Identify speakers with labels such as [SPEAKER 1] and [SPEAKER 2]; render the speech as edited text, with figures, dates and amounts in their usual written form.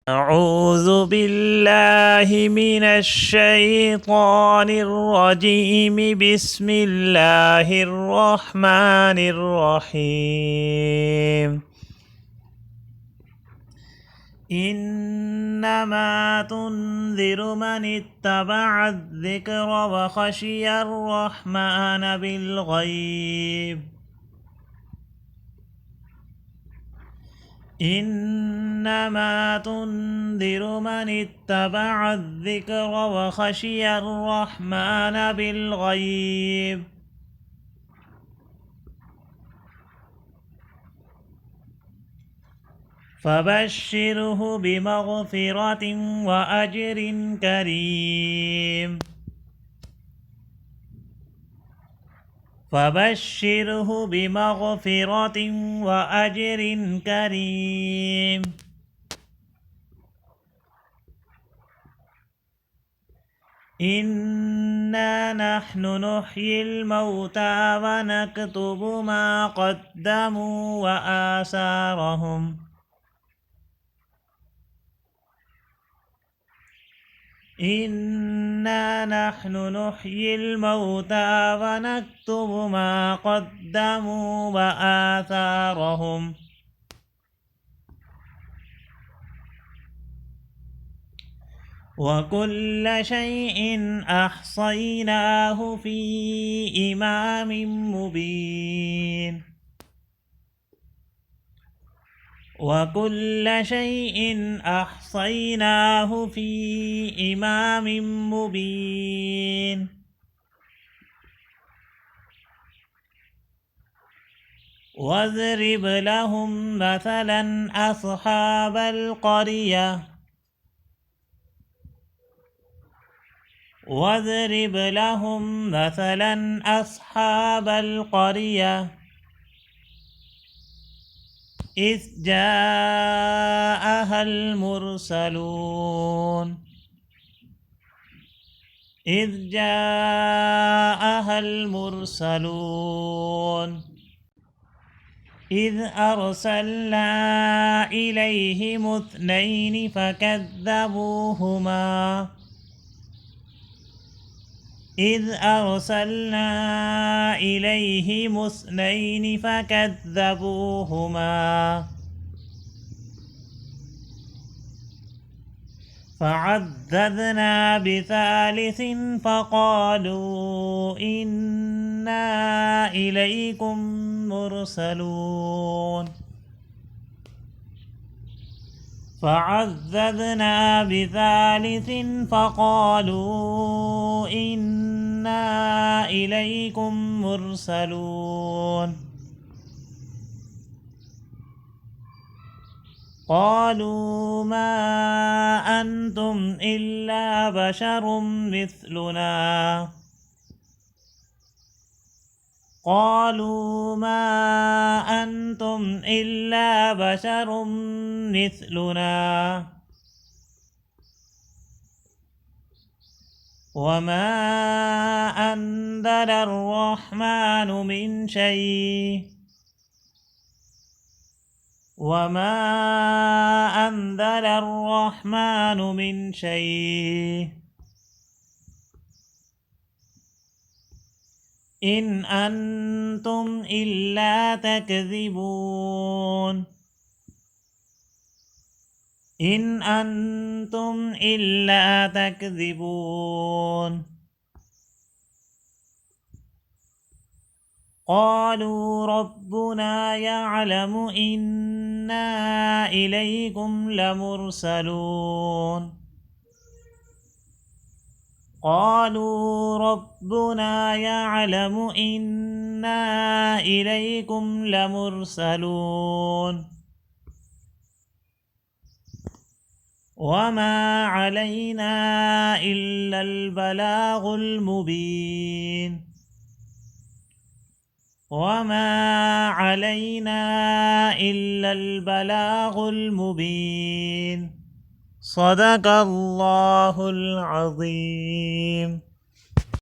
[SPEAKER 1] أعوذ بالله من الشيطان الرجيم. بسم الله الرحمن الرحيم. إنما تنذر من اتبع الذكر وخشي الرحمن بالغيب. إنما تنذر من اتبع الذكر وخشي الرحمن بالغيب. فبشره بمغفرة وأجر كريم. فبشره بمغفرة وأجر كريم. إنا نحن نحيي الموتى ونكتب ما قدموا وآثارهم. إنا نحن نحيي الموتى ونكتب ما قدموا وآثارهم. وكل شيء أحصيناه في إمام مبين. وكل شيء أحصيناه في إمام مبين. واضرب لهم مثلا أصحاب القرية. واضرب لهم مثلا أصحاب القرية إذ جاءها المرسلون. إذ جاءها المرسلون إذ أرسلنا إليهم اثنين فكذبوهما. إذ أرسلنا إليهم اثنين فكذبوهما فعززنا بثالث فقالوا إنا إليكم مرسلون. فعززنا بثالث فقالوا إنا إليكم مرسلون. قالوا ما أنتم إلا بشر مثلنا. قالوا ما أنتم إلا بشر مثلنا وما أنزل الرحمن من شيء. وما أنزل الرحمن من شيء إن أنتم إلا تكذبون. إن أنتم إلا تكذبون. قالوا ربنا يعلم إنا إليكم لمرسلون. قالوا ربنا يعلم إنا إليكم لمرسلون وما علينا إلا البلاغ المبين. وما علينا إلا البلاغ المبين. صدق الله العظيم.